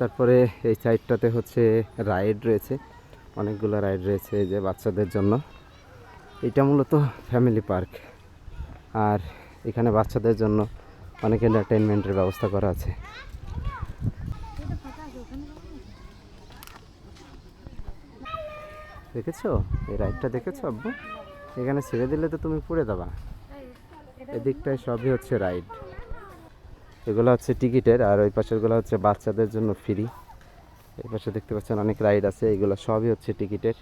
তারপরে এই সাইডটাতে হচ্ছে রাইড রয়েছে, অনেকগুলো রাইড রয়েছে যে বাচ্চাদের জন্য। এটা মূলত ফ্যামিলি পার্ক, আর এখানে বাচ্চাদের জন্য অনেক এন্টারটেনমেন্টের ব্যবস্থা করা আছে। দেখেছো এই রাইডটা, দেখেছো আব্বু? এখানে ছেড়ে দিলে তো তুমি পড়ে যাবা। এদিকটায় সবই হচ্ছে রাইড, এগুলো হচ্ছে টিকিটের, আর ওই পাশেরগুলো হচ্ছে বাচ্চাদের জন্য ফ্রি। এই পাশে দেখতে পাচ্ছেন অনেক রাইড আছে, এগুলো সবই হচ্ছে টিকিটের।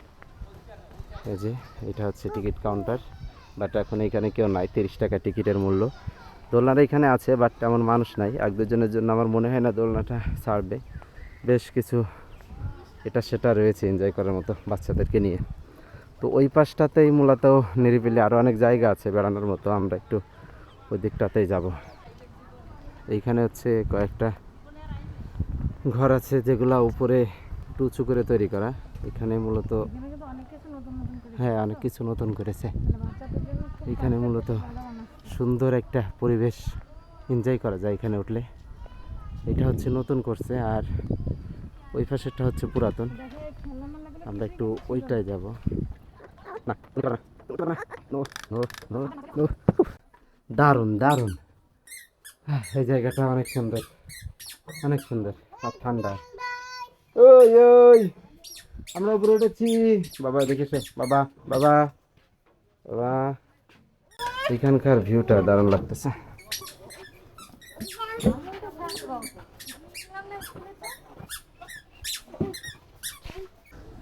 এই যে এটা হচ্ছে টিকিট কাউন্টার, বাট এখন এখানে কেউ নাই, 30 টাকা টিকিটের মূল্য। দোলনাটা এখানে আছে, বাট তেমন মানুষ নাই। 1-2 জনের জন্য আমার মনে হয় না দোলনাটা ছাড়বে। বেশ কিছু এটা সেটা রয়েছে এনজয় করার মতো বাচ্চাদেরকে নিয়ে। তো ওই পাশটাতেই মূলত নিরিবিলি আরও অনেক জায়গা আছে বেড়ানোর মতো, আমরা একটু ওই দিকটাতেই যাব। এইখানে হচ্ছে কয়েকটা ঘর আছে যেগুলো উপরে একটু উঁচু করে তৈরি করা। এখানে মূলত হ্যাঁ অনেক কিছু নতুন করেছে। এখানে মূলত সুন্দর একটা পরিবেশ এনজয় করা যায় এখানে উঠলে। এটা হচ্ছে নতুন করছে, আর ওই পাশেরটা হচ্ছে পুরাতন। আমরা একটু ওইটায় যাব না। দারুণ দারুণ, এই জায়গাটা অনেক সুন্দর, অনেক সুন্দর আর ঠান্ডা। ওই ওই আমরা উপরে উঠেছি বাবা, দেখেছো বাবা? বাবা বাবা, এখানকার ভিউটা দারুণ লাগতেছে।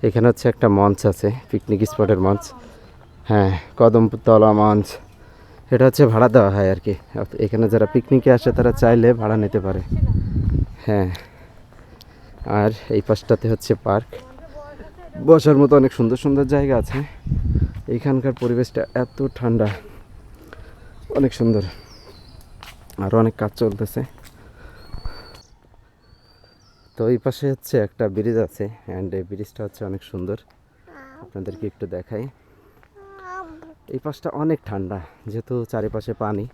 এখানে হচ্ছে একটা মঞ্চ আছে, পিকনিক স্পটের মঞ্চ। হ্যাঁ, কদমতলা মঞ্চ। এটা হচ্ছে ভাড়া দেওয়া হয় আর কি। এখানে যারা পিকনিকে আসে তারা চাইলে ভাড়া নিতে পারে। হ্যাঁ, আর এই পাশটাতে হচ্ছে পার্ক, বসার মতো অনেক সুন্দর সুন্দর জায়গা আছে। এইখানকার পরিবেশটা এত ঠান্ডা, অনেক সুন্দর। আরও অনেক কাজ চলতেছে। তো এই পাশে হচ্ছে একটা ব্রিজ আছে, অ্যান্ড এই ব্রিজটা হচ্ছে অনেক সুন্দর, আপনাদেরকে একটু দেখাই। এই পাশটা অনেক ঠান্ডা, যেহেতু চারিপাশে পানি।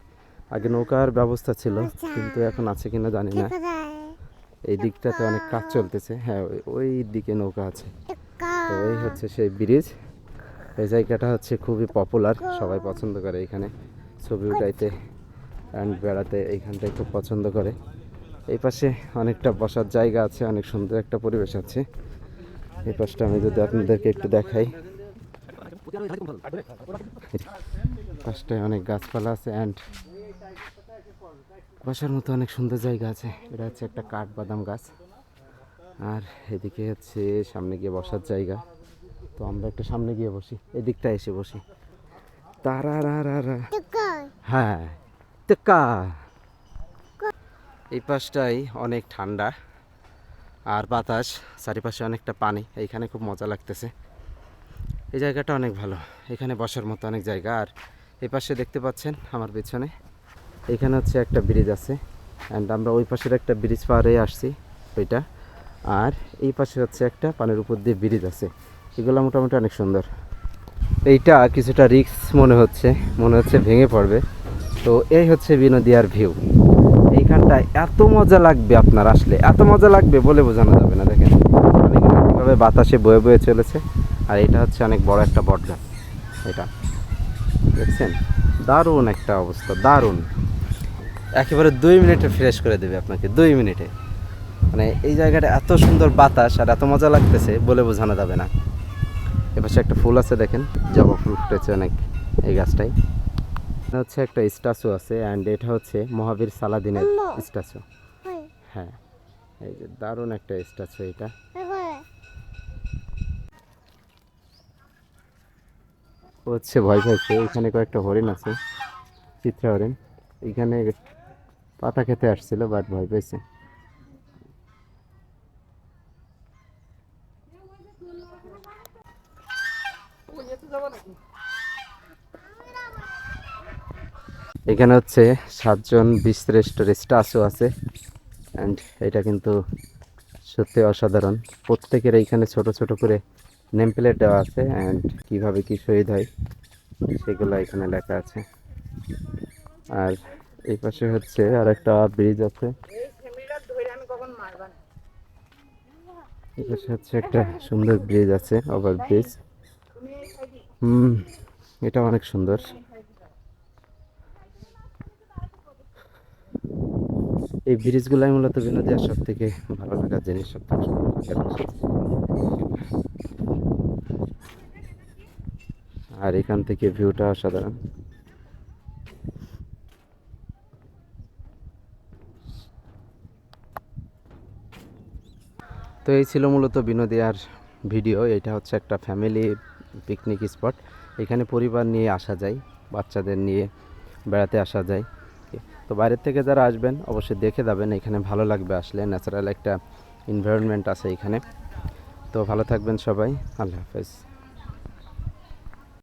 আগে নৌকার ব্যবস্থা ছিল, কিন্তু এখন আছে কিনা জানি না। এই দিকটাতে অনেক কাজ চলতেছে। হ্যাঁ, ওই দিকে নৌকা আছে। তো এই হচ্ছে সেই ব্রিজ। এই জায়গাটা হচ্ছে খুবই পপুলার, সবাই পছন্দ করে এখানে ছবি উঠাইতে অ্যান্ড বেড়াতে, এইখানটাই খুব পছন্দ করে। এই পাশে অনেকটা বসার জায়গা আছে, অনেক সুন্দর একটা পরিবেশ আছে। এই পাশটা আমি যদি আপনাদেরকে একটু দেখাই, পাশটায় অনেক গাছপালা আছে অ্যান্ড বসার মতো অনেক সুন্দর জায়গা আছে। এটা হচ্ছে একটা কাঠবাদাম গাছ, আর এদিকে হচ্ছে সামনে গিয়ে বসার জায়গা। তো আমরা একটু সামনে গিয়ে বসি, এদিকটা এসে বসি। হ্যাঁ, এই পাশটাই অনেক ঠান্ডা আর বাতাস, চারিপাশে অনেকটা পানি। এইখানে খুব মজা লাগতেছে। এই জায়গাটা অনেক ভালো, এখানে বসার মতো অনেক জায়গা। আর এই পাশে দেখতে পাচ্ছেন আমার পেছনে, এইখানে হচ্ছে একটা ব্রিজ আছে, অ্যান্ড আমরা ওই পাশের একটা ব্রিজ পার হয়ে আসছি ওইটা। আর এই পাশে হচ্ছে একটা পানির উপর দিয়ে ব্রিজ আছে। এগুলো মোটামুটি অনেক সুন্দর। এইটা কিছুটা রিস্ক মনে হচ্ছে ভেঙে পড়বে। তো এই হচ্ছে বিনোদিয়ার ভিউ। এইখানটায় এত মজা লাগবে, আপনার আসলে এত মজা লাগবে বলে বোঝানো যাবে না। দেখেন পানিগুলো কীভাবে বাতাসে বয়ে বয়ে চলেছে। আর এটা হচ্ছে অনেক বড় একটা বট গাছ, এটা দেখছেন? দারুণ একটা অবস্থা, দারুণ। একেবারে 2 মিনিটে ফ্রেশ করে দেবে আপনাকে, 2 মিনিটে। মানে এই জায়গাটা এত সুন্দর বাতাস আর এত মজা লাগতেছে বলে বোঝানো যাবে না। এপাশে একটা ফুল আছে, দেখেন জবা ফুল ফুটেছে অনেক এই গাছটাই। হচ্ছে একটা স্ট্যাচু আছে, অ্যান্ড এটা হচ্ছে মহাবীর সালাদিনের স্ট্যাচু। হ্যাঁ, এই যে দারুণ একটা স্ট্যাচু এটা। হচ্ছে ভয় পাইছে। এখানে কয়েকটা হরিণ আছে, চিত্রা হরিণ। এখানে পাতা খেতে আসছিল, বাট ভয় পাইছে। এখানে হচ্ছে 7জন বীরশ্রেষ্ঠর স্ট্যাচু আছে, অ্যান্ড এটা কিন্তু সত্যি অসাধারণ। প্রত্যেকের এইখানে ছোট ছোট করে নেম প্লেট দেওয়া আছে, অ্যান্ড কীভাবে কী শহীদ হয় সেগুলো এখানে লেখা আছে। আর এই পাশে হচ্ছে আর একটা ব্রিজ আছে। এটার সাথে একটা সুন্দর ব্রিজ আছে, ওভার ব্রিজ। এটা অনেক সুন্দর। এই ব্রিজগুলাই মূলত বিনোদিয়ার সব থেকে ভালো লাগার জিনিস, সব থেকে সুন্দর লাগার জিনিস। আর এখান থেকে ভিউটা অসাধারণ। তো এই ছিল মূলত বিনোদিয়ার ভিডিও। এটা হচ্ছে একটা ফ্যামিলি পিকনিক স্পট। এখানে পরিবার নিয়ে আসা যায়, বাচ্চাদের নিয়ে বেড়াতে আসা যায়। তো বাইরের থেকে যারা আসবেন অবশ্যই দেখে যাবেন, এখানে ভালো লাগবে আসলে। ন্যাচারাল একটা এনভায়রনমেন্ট আছে এখানে। তো ভালো থাকবেন সবাই, আল্লাহ হাফেজ।